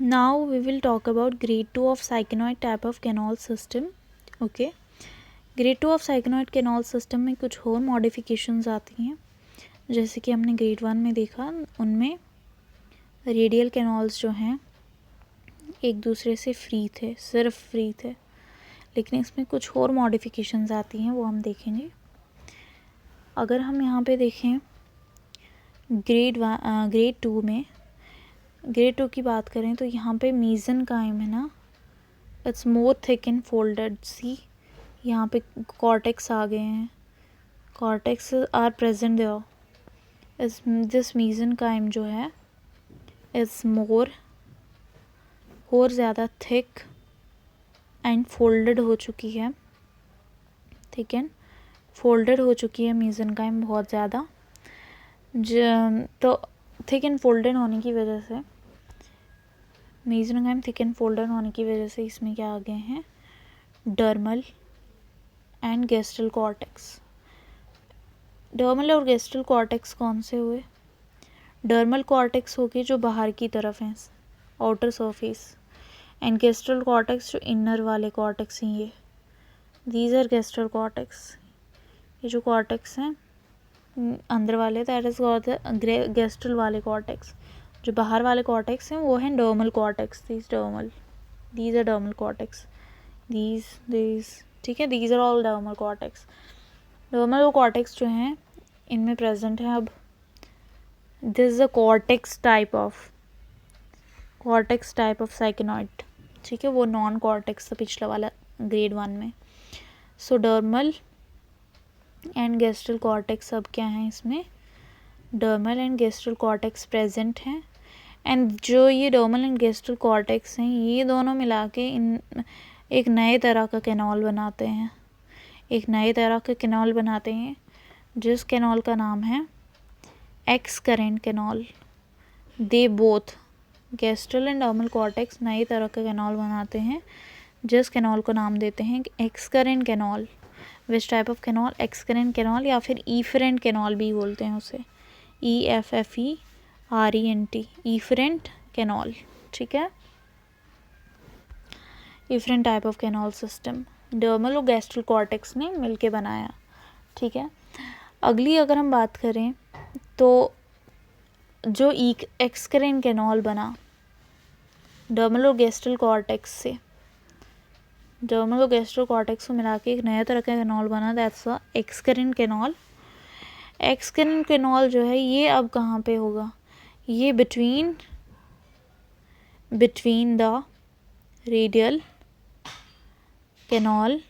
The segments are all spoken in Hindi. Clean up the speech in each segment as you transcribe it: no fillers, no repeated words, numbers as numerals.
Now we will talk about grade 2 of cyclinoid type of canal system. Okay, grade 2 of cyclinoid canal system में कुछ और मॉडिफिकेशंस आती हैं. जैसे कि हमने ग्रेड 1 में देखा, उनमें रेडियल कैनाल्स जो हैं एक दूसरे से फ्री थे, सिर्फ फ्री थे. लेकिन इसमें कुछ और मॉडिफिकेशंस आती हैं, वो हम देखेंगे. अगर हम यहाँ पे देखें ग्रेड 2 में, ग्रेड 2 की बात करें तो यहाँ पे मीज़ेनकाइम है ना, it's more thick and folded. See, यहाँ पे कॉर्टेक्स आ गए हैं, कॉर्टेक्स आर प्रेजेंट देयर. इस दिस मीज़ेनकाइम जो है इज़ मोर और ज़्यादा थिक एंड फोल्डेड हो चुकी है. ठीक है, फोल्डेड हो चुकी है मीज़ेनकाइम बहुत ज़्यादा. तो थिक एंड फोल्डेड होने की वजह से, मीज़ेनकाइम थिक एंड फोल्डेड होने की वजह से इसमें क्या आ गए हैं, dermal and gastral cortex. Dermal और गैस्ट्रल कॉर्टेक्स कौन से हुए? डर्मल कॉर्टेक्स हो गए जो बाहर की तरफ हैं, outer surface, and gastral cortex जो इनर वाले कॉर्टेक्स हैं. ये दीज आर गैस्ट्रल कॉर्टेक्स. ये जो कॉर्टेक्स हैं अंदर वाले, दैट इज गैस्ट्रल वाले कॉर्टेक्स. जो बाहर वाले कॉर्टेक्स हैं वो हैं dermal cortex. These are dermal cortex. These ठीक है, these are all dermal cortex. Dermal cortex जो हैं इनमें प्रेजेंट है. अब this is a cortex type of syconoid. ठीक है, वो नॉन कॉर्टेक्स था पिछला वाला ग्रेड 1 में. सो डर्मल एंड गैस्ट्रल कॉर्टेक्स अब क्या है, इसमें dermal and gastral cortex present हैं. एंड जो ये डर्मल एंड गैस्ट्रल कॉर्टेक्स हैं, ये दोनों मिला के एक नए तरह का कैनाल बनाते हैं. जिस कैनाल का नाम है excurrent canal. They both, gastral and dermal cortex नए तरह का कैनाल बनाते हैं, जिस कैनाल को नाम देते हैं excurrent canal. Which type of canal? Excurrent canal, या फिर ईफरेंट कैनाल भी बोलते हैं उसे. EFFERENT, efferent canal. ठीक है, efferent type of canal system dermal और गैस्ट्रल कॉर्टेक्स ने मिलके बनाया. ठीक है, अगली अगर हम बात करें तो जो एक्स करेंट कैनाल बना डर्मल और गैस्ट्रल कॉर्टेक्स से, डर्मल और गैस्ट्रल कॉर्टेक्स को मिला के एक नया तरह का कैनाल बना, that's a x current canal. Excurrent canal जो है ये अब कहाँ पे होगा? ये between the radial canal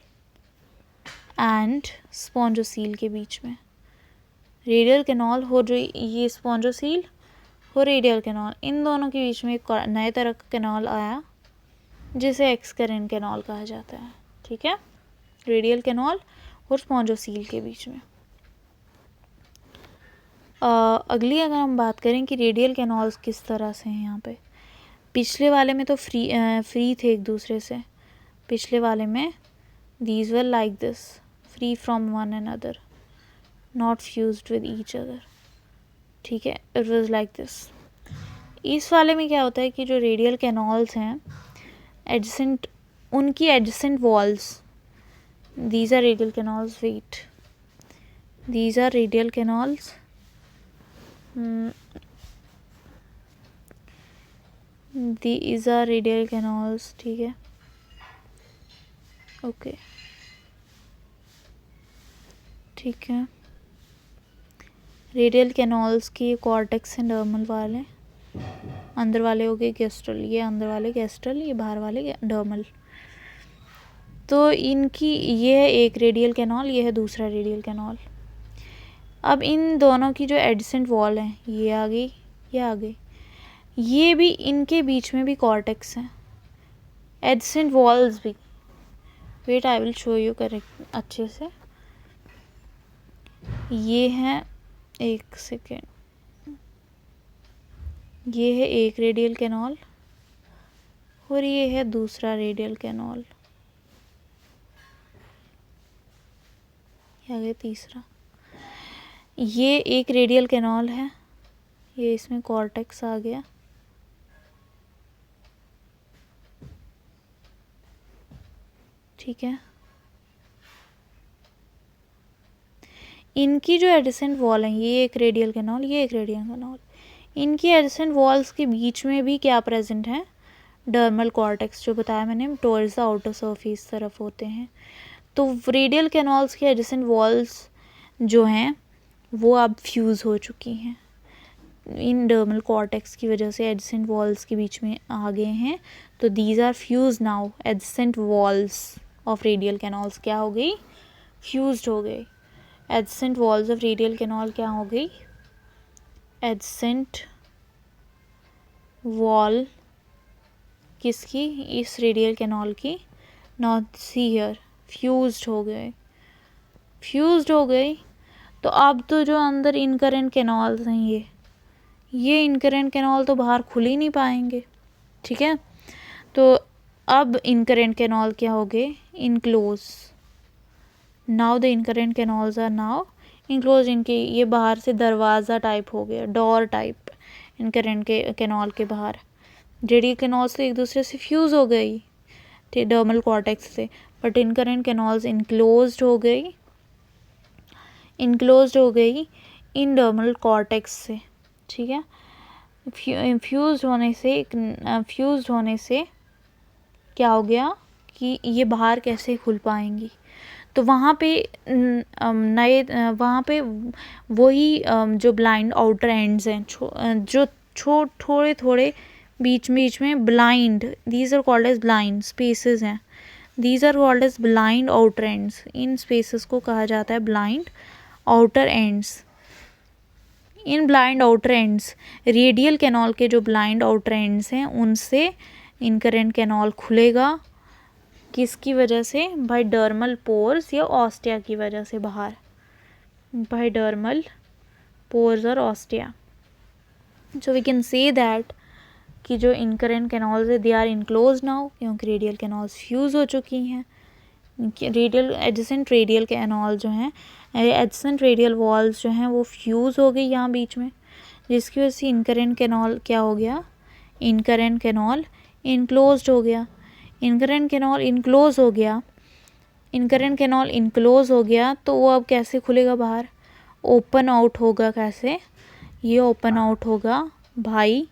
and spongocoel के बीच में. रेडियल कैनाल हो जो ये स्पॉन्जोसील हो, रेडियल कैनाल, इन दोनों के बीच में एक नए तरह का कैनाल आया जिसे एक्स करेंट कैनाल कहा जाता है. ठीक है, रेडियल कैनाल और स्पॉन्जोसील के बीच में. अगली अगर हम बात करें कि रेडियल कैनाल्स किस तरह से हैं, यहाँ पे पिछले वाले में तो फ्री थे एक दूसरे से. पिछले वाले में these were like this, free from one another, not fused with each other. ठीक है, it was like this. इस वाले में क्या होता है कि जो रेडियल कैनाल्स हैं एडजेसेंट, उनकी adjacent walls, these are radial canals, wait, these are radial canals, these are radial canals. ठीक है, ओके, ठीक है. रेडियल कैनाल्स की कॉर्टेक्स हैं डर्मल वाले, अंदर वाले हो गए गैस्ट्रल. ये अंदर वाले गैस्ट्रल, ये बाहर वाले डर्मल. तो इनकी ये है एक रेडियल कैनाल, ये है दूसरा रेडियल कैनाल. अब इन दोनों की जो एडजेसेंट वॉल है, ये आ गई, ये आ गई, ये भी इनके बीच में भी कॉर्टेक्स हैं, एडजेसेंट वॉल्स भी. Wait, I will show you correct अच्छे से. ये है, एक सेकेंड, ये है एक रेडियल कैनाल और ये है दूसरा रेडियल कैनाल. ये आ गया तीसरा. ये एक रेडियल कैनाल है, ये इसमें कॉर्टेक्स आ गया. ठीक है। इनकी जो एडिसेंट वॉल है, ये एक रेडियल कैनाल, ये एक रेडियल कैनाल, इनकी एडिसेंट वॉल्स के बीच में भी क्या प्रेजेंट है, डर्मल कॉर्टेक्स, जो बताया मैंने टुवर्ड्स द आउटर सरफेस तरफ होते हैं। तो रेडियल कैनाल्स के एडिसेंट वॉल्स जो हैं वो अब फ्यूज़ हो चुकी हैं, इन डर्मल कॉर्टेक्स की वजह से एडजेसेंट वॉल्स के बीच में आ गए हैं। तो these are fuse now, adjacent walls of radial canals क्या हो गई, फ्यूज्ड हो गई। Adjacent walls of radial canal क्या हो गई, एडजेसेंट वॉल किसकी, इस रेडियल कैनाल की, नॉट सी हियर, फ्यूज्ड हो गए, फ्यूज्ड हो गई। तो अब तो जो अंदर इनकरेंट कैनाल्स हैं, ये इनकरेंट कैनाल तो बाहर खुल ही नहीं पाएंगे, ठीक है। तो अब इनकरेंट कैनाल क्या हो गए, enclose. Now the incurrent canals are now enclose, इनके ये बाहर से दरवाज़ा टाइप हो गया, डोर टाइप, इनकरेंट के कैनाल के बाहर। रेडियल कैनाल्स तो एक दूसरे से फ्यूज़ हो गई थे डर्मल कॉर्टेक्स से, बट इनकरेंट कैनाल्स इनक्लोज्ड हो गई, इनक्लोज्ड हो गई इन डर्मल कॉर्टेक्स से, ठीक है। फ्यूज़ होने से क्या हो गया कि ये बाहर कैसे खुल पाएंगी। तो वहाँ पे वहाँ पे वही जो ब्लाइंड आउटर एंड्स हैं, जो थोड़े थोड़े बीच में blind, these are called as blind spaces हैं, these are called as blind outer ends. इन स्पेसेस को कहा जाता है ब्लाइंड आउटर एंड्स। इन blind outer ends, radial canal के जो ब्लाइंड आउटर एंड्स हैं उनसे इनकरेंट कैनाल खुलेगा, किसकी वजह से, बाय डर्मल पोर्स या ऑस्टिया की वजह से, बाहर बाय डर्मल पोर्स और ostia. So we can say that कि जो इनकरेंट कैनाल्स है दे आर इनक्लोज नाउ, क्योंकि रेडियल कैनाल्स फ्यूज़ हो चुकी हैं। रेडियल एडजेसेंट रेडियल कैनाल जो हैं, एडजेसेंट रेडियल वॉल्स जो हैं वो फ्यूज़ हो गई यहाँ बीच में, जिसकी वजह से इनकरेंट कैनाल क्या हो गया, इनकरेंट कैनाल इनक्लोज्ड हो गया। इनकरेंट कैनाल इनक्लोज हो गया, इनकरेंट कैनाल इनक्लोज हो गया, तो वो अब कैसे खुलेगा बाहर, ओपन आउट होगा। कैसे, ये ओपन आउट होगा भाई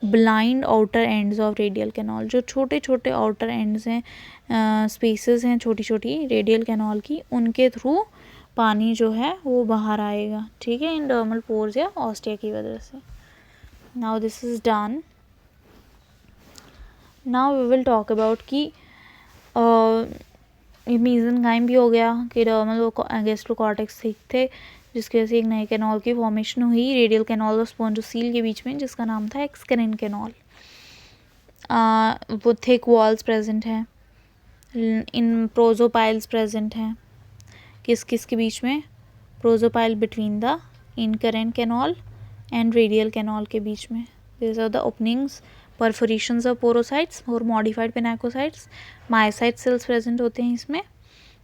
blind outer ends of radial canal, जो छोटे छोटे आउटर एंड्स हैं, स्पेसेस हैं छोटी छोटी रेडियल कैनाल की, उनके थ्रू पानी जो है वो बाहर आएगा, ठीक है, इन डर्मल पोर्स या ऑस्टिया की वजह से। Now this is done. Now we will talk about कि मेसेनकाइम भी हो गया कि डर्मल और गैस्ट्रोकॉर्टेक्स ठीक थे, जिसकी वजह से एक नए कैनाल की फॉर्मेशन हुई रेडियल कैनाल और स्पॉन्जोसील के बीच में, जिसका नाम था एक्सक्रेंट कैनाल। वो थिक वॉल्स प्रेजेंट हैं, इन प्रोजोपाइल्स प्रेजेंट हैं, किस किस के बीच में, prosopyle between the incurrent canal and radial canal के बीच में। This are the openings, perforations of porocytes और modified pinacocytes, myocyte cells present होते हैं इसमें,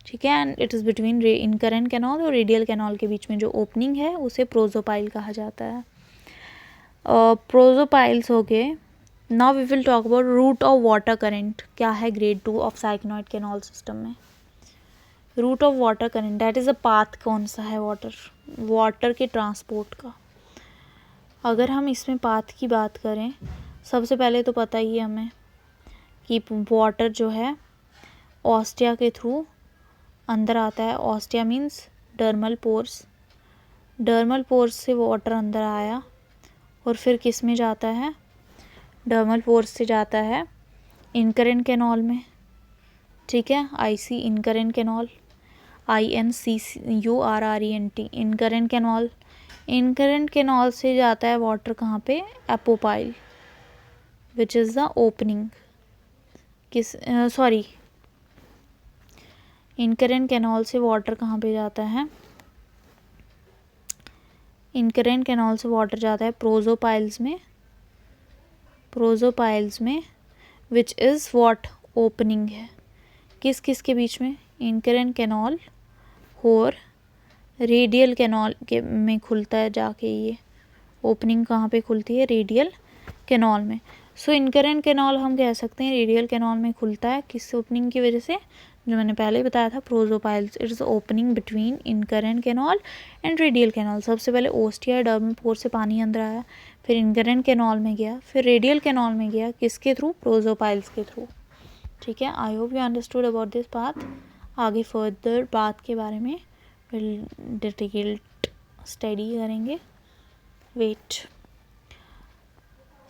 ठीक है। And it is between incurrent canal और रेडियल कैनाल के बीच में जो ओपनिंग है उसे प्रोजोपाइल कहा जाता है। प्रोजोपाइल्स हो गए। Now we will talk about route of water current, क्या है grade 2 of syconoid canal system में। Route of water current, that is a path, कौन सा है, वाटर के ट्रांसपोर्ट का। अगर हम इसमें पाथ की बात करें, सबसे पहले तो पता ही है हमें कि वाटर जो है ऑस्टिया के थ्रू अंदर आता है। Ostia means dermal pores, dermal pores से वाटर अंदर आया और फिर किस में जाता है, डर्मल पोर्स से जाता है इनकरेंट कैनाल में, ठीक है, I see incurrent canal, INCURRENT incurrent canal. Incurrent canal से जाता है वाटर कहाँ पे, apopyle, which is the opening, incurrent canal से वाटर कहाँ पे जाता है, इनकरेंट कैनाल से वाटर जाता है प्रोजोपाइल्स में, विच इज़ व्हाट, ओपनिंग है, किस किस के बीच में, इनकरेंट कैनाल और रेडियल कैनाल के में खुलता है जाके, ये ओपनिंग कहाँ पे खुलती है, रेडियल कैनाल में। सो इनकरेंट कैनाल हम कह सकते हैं रेडियल कैनाल में खुलता है, किस ओपनिंग की वजह से, जो मैंने पहले ही बताया था, prosopyles, it is opening between incurrent canal and radial canal. सबसे पहले ओस्टिया डर्मल पोर से पानी अंदर आया, फिर इनकरेंट कैनाल में गया, फिर रेडियल कैनाल में गया, किसके थ्रू? प्रोजोपाइल्स के थ्रू। ठीक है, आई hope you understood about this path. आगे फर्दर पाथ के बारे में डिटेल्ड स्टडी करेंगे। वेट,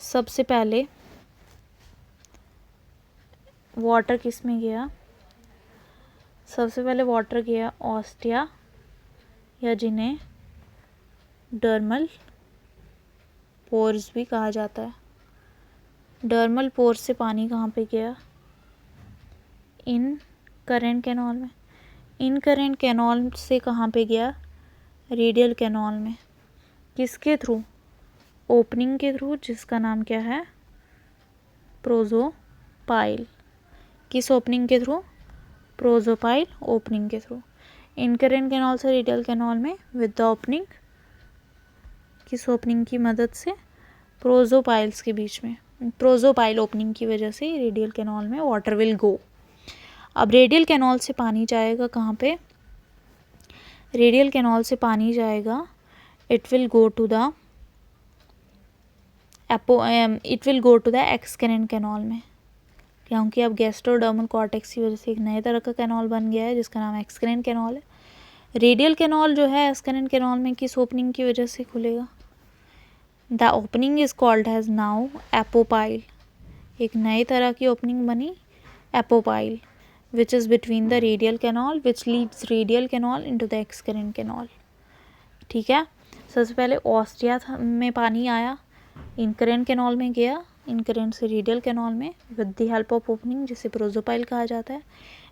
सबसे पहले वाटर किस में गया? सबसे पहले वाटर गया ऑस्टिया, या जिन्हें डर्मल पोर्स भी कहा जाता है। डर्मल पोर्स से पानी कहाँ पे गया? इन करेंट कैनाल में। इन करेंट कैनाल से कहाँ पे गया? रेडियल कैनाल में। किसके थ्रू? ओपनिंग के थ्रू, जिसका नाम क्या है? प्रोजोपाइल। किस ओपनिंग के थ्रू? प्रोजोपाइल ओपनिंग के थ्रू। इनकरेंट कैनाल से रेडियल कैनाल में विद द ओपनिंग, किस ओपनिंग की मदद से? प्रोजोपाइल्स के बीच में। प्रोजोपाइल ओपनिंग की वजह से रेडियल कैनाल में वाटर विल गो। अब रेडियल कैनाल से पानी जाएगा कहाँ पे? रेडियल कैनाल से पानी जाएगा, it will go to the excurrent canal में, क्योंकि अब गैस्ट्रोडर्मल कॉर्टेक्स की वजह से एक नए तरह का कैनाल बन गया है जिसका नाम एक्सकरेंट कैनाल है। रेडियल कैनाल जो है एक्सकरेंट कैनाल में किस ओपनिंग की वजह से खुलेगा? The opening is called has now apopyle. एक नए तरह की ओपनिंग बनी apopyle, which is between the radial canal which leads radial canal into the excurrent canal. ठीक है, सबसे पहले ऑस्टिया में पानी आया, इनकरेंट कैनाल में गया, इनकरेंट से रेडियल कैनाल में with the help of opening, जिसे प्रोजोपाइल कहा जाता है।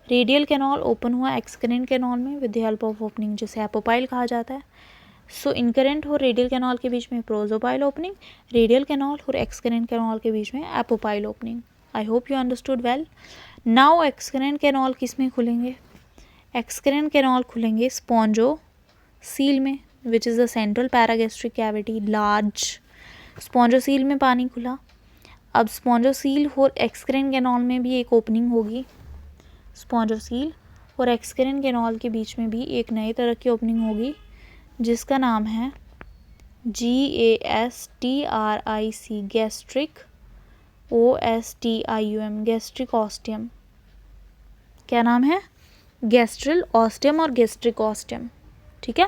रेडियल कैनाल ओपन हुआ एक्सकरेंट कैनाल में with the help of opening, जिसे एपोपाइल कहा जाता है। सो इनकरेंट और रेडियल कैनाल के बीच में प्रोजोपाइल ओपनिंग, रेडियल कैनाल और एक्सकरेंट कैनाल के बीच में apopyle opening. I hope you understood well. Now excurrent canal किस में खुलेंगे? एक्सकरेंट कैनाल खुलेंगे स्पॉन्जोसील में, विच is the central paragastric cavity large. Spongocoel में पानी खुला। अब स्पॉन्जोसील और एक्सकरेंट कैनाल में भी एक ओपनिंग होगी। स्पॉन्जोसील और एक्सकरेंट कैनाल के बीच में भी एक नए तरह की ओपनिंग होगी जिसका नाम है GASTRIC, gastric OSTIUM, gastric ostium. क्या नाम है? गैस्ट्रल ऑस्टियम और गैस्ट्रिक ऑस्टियम। ठीक है,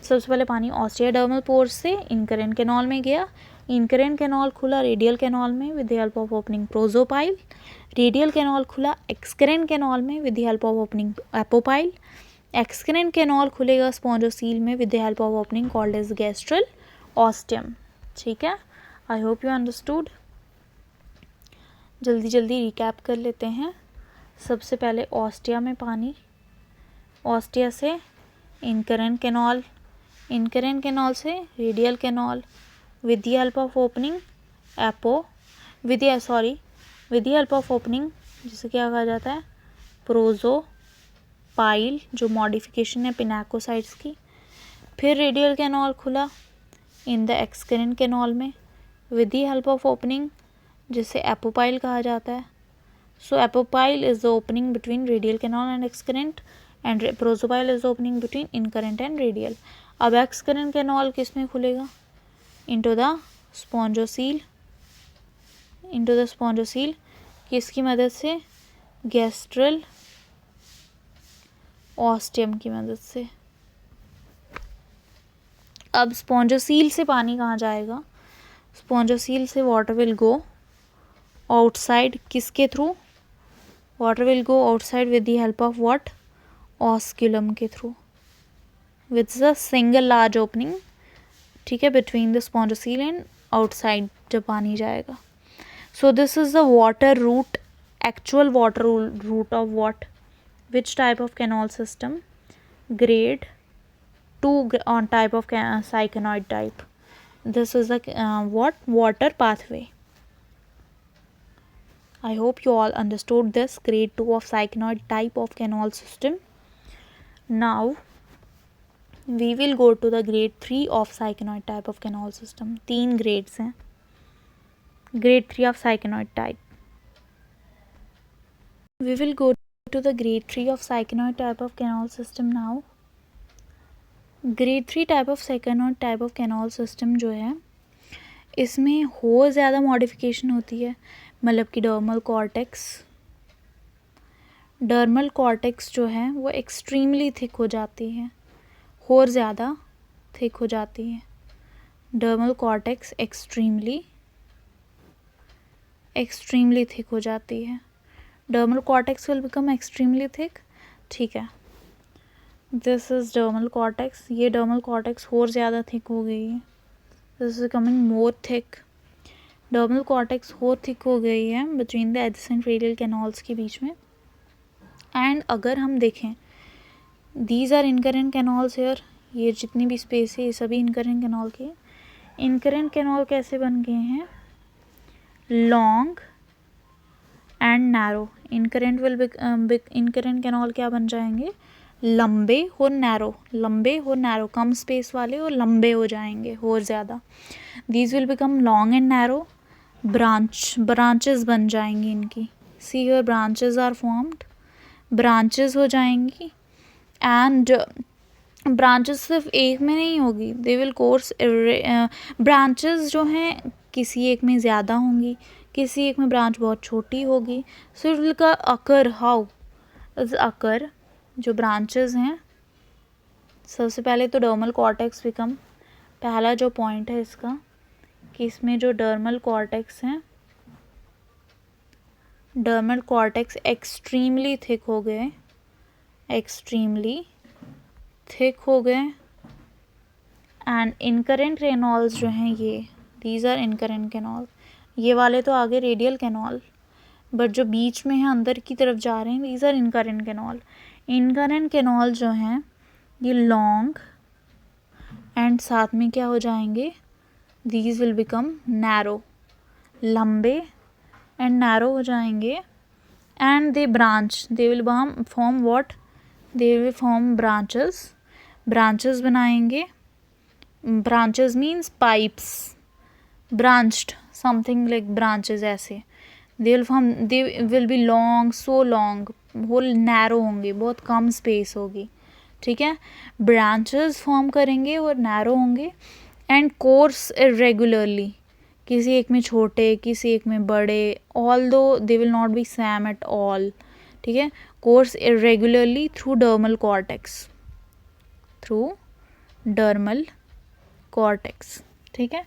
सबसे पहले पानी ऑस्टिया डर्मल पोर्स से इनकरेंट कैनाल में गया, इनकरेंट कैनाल खुला रेडियल कैनाल में with the help of opening prosopyle, radial canal खुला एक्सकरेंट कैनाल में with the help of opening apopyle, excurrent canal खुलेगा स्पॉन्जोसील में with the help of opening called as gastral ostium. ठीक है, आई होप यू अंडरस्टूड। जल्दी जल्दी रिकैप कर लेते हैं। सबसे पहले ऑस्टिया में पानी, ऑस्टिया से इनकरेंट कैनाल, इनकरेंट कैनाल से radial canal with the help of opening with the help of opening, जिसे क्या कहा जाता है? प्रोजोपाइल, जो मॉडिफिकेशन है पिनाकोसाइट्स की। फिर रेडियल कैनाल खुला इन द एक्सकरेंट कैनाल में with the help of opening, जिसे एपोपाइल कहा जाता है। So apopyle is the opening between radial canal and excurrent, and prosopyle is the opening between incurrent and radial. अब एक्सकरेंट कैनाल किस में खुलेगा? Into the spongocoel, into the spongocoel, किसकी मदद से? गैस्ट्रल ऑस्टियम की मदद से। अब स्पॉन्जोसील से पानी कहाँ जाएगा? स्पॉन्जोसील से वाटर विल गो आउटसाइड, किसके through? Water will go outside with the help of what? Osculum के through, with the single large opening. ठीक है, between the spongocoel and outside जब पानी जाएगा। So this is the water route, actual water route of what? Which type of canal system? grade 2 on type of cycloid type. This is the what? Water pathway. I hope you all understood this grade 2 of cycloid type of canal system. Now we will go to the grade 3 of cycloid type of canal system. 3 grades हैं grade 3 of cycloid type. We will go to the grade 3 of cycanoid type of canal system now. Grade 3 type of cycanoid type of canal system जो है इसमें हो ज़्यादा मॉडिफिकेशन होती है, मतलब कि डर्मल कॉर्टेक्स जो है वो एक्सट्रीमली थिक हो जाती है, और ज़्यादा थिक हो जाती है. डर्मल कॉर्टेक्स एक्सट्रीमली थिक हो जाती है. Dermal cortex will become extremely thick. ठीक है, दिस इज डर्मल कॉर्टेक्स. ये डर्मल कॉर्टेक्स और ज़्यादा थिक हो गई है. This is becoming more thick. Dermal cortex और थिक हो गई है between the adjacent radial canals के बीच में. एंड अगर हम देखें, these are incurrent canals here. ये जितनी भी स्पेस है ये सभी इनकरेंट कैनॉल के. इनकरेंट कैनॉल कैसे बन गए हैं? Long and narrow. Incurrent canal क्या बन जाएंगे? लंबे और नैरो. कम स्पेस वाले और लंबे हो जाएंगे और ज़्यादा. These will become long and narrow. Branches बन जाएंगी इनकी. See here branches are formed. Branches हो जाएंगी. एंड ब्रांचेस सिर्फ एक में नहीं होगी, दे विल कोर्स. ब्रांचेस जो हैं किसी एक में ज़्यादा होंगी, किसी एक में ब्रांच बहुत छोटी होगी. सो इट विल अकर जो ब्रांचेस हैं, सबसे पहले तो डर्मल कॉर्टेक्स बिकम, पहला जो पॉइंट है इसका कि इसमें जो डर्मल कॉर्टेक्स हैं, डर्मल कॉर्टेक्स एक्सट्रीमली थिक हो गए. एंड इनकरेंट कैनॉल्स जो हैं ये, दीज आर इनकरेंट कैनॉल. ये वाले तो आगे रेडियल कैनॉल, बट जो बीच में है अंदर की तरफ जा रहे हैं, these are incurrent canal. Incurrent canal जो हैं ये लॉन्ग एंड साथ में क्या हो जाएंगे? These will become narrow. लंबे एंड नैरो हो जाएंगे. And they will form what? They will form branches बनाएंगे. Branches means pipes. Branched something like branches ऐसे. They will be long, so long, वो नैरो होंगे, बहुत कम स्पेस होगी. ठीक है, ब्रांचेस फॉर्म करेंगे और नैरो होंगे. एंड कोर्स इरेगुलरली, किसी एक में छोटे, किसी एक में बड़े. ऑल दो they will not be same at all. ठीक है, course irregularly through dermal cortex. ठीक है,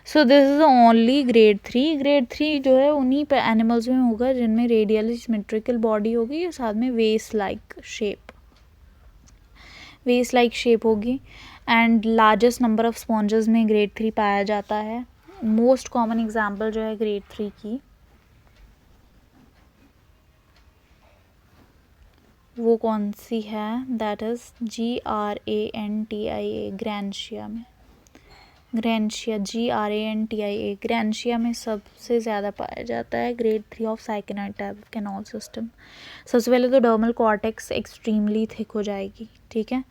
सो this is only grade 3. Grade 3 जो है उन्हीं पे एनिमल्स में होगा जिनमें रेडियली सिमेट्रिकल बॉडी होगी और साथ में वेस्ट लाइक शेप होगी. And largest number of sponges में ग्रेड 3 पाया जाता है. मोस्ट कॉमन एग्जाम्पल जो है ग्रेड 3 की, वो कौन सी है? That is GRANTIA. ग्रैंशिया में सबसे ज़्यादा पाया जाता है grade 3 of syconoid type of canal system. सबसे पहले तो डर्मल कॉर्टेक्स एक्सट्रीमली थिक हो जाएगी. ठीक है,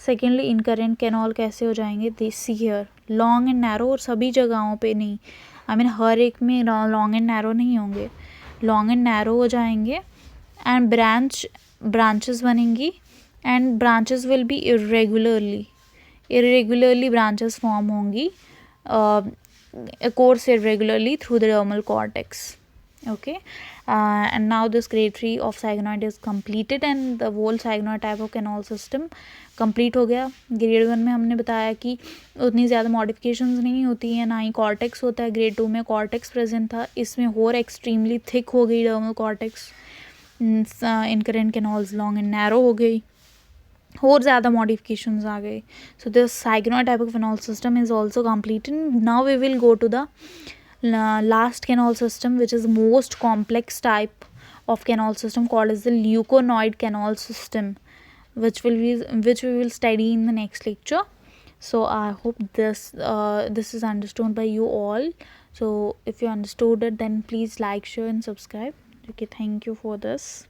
सेकेंडली इनकरेंट कैनॉल कैसे हो जाएंगे? This here long and narrow. और सभी जगहों पे नहीं, हर एक में लॉन्ग एंड नैरो नहीं होंगे, लॉन्ग एंड नैरो हो जाएंगे. एंड ब्रांचेस बनेंगी. And branches will be irregularly branches form होंगी, course irregularly through the dermal cortex. Okay, and now this grade 3 of cycanoid is completed and the whole cycanoid type of canal system complete हो गया. ग्रेड 1 में हमने बताया कि उतनी ज़्यादा मॉडिफिकेशंस नहीं होती हैं, ना ही कॉर्टेक्स होता है. ग्रेड 2 में कॉर्टेक्स प्रेजेंट था, इसमें और एक्सट्रीमली थिक हो गई dermal cortex. Incurrent canals long and narrow हो गई, और ज़्यादा मॉडिफिकेशंस आ गए. So this cycloid type of canal system is also completed. Now we will go to the last canal system which is most complex type of canal system called as the leuconoid canal system, which we will study in the next lecture. So I hope this is understood by you all. So if you understood it, then please like, share and subscribe. Okay, thank you for this.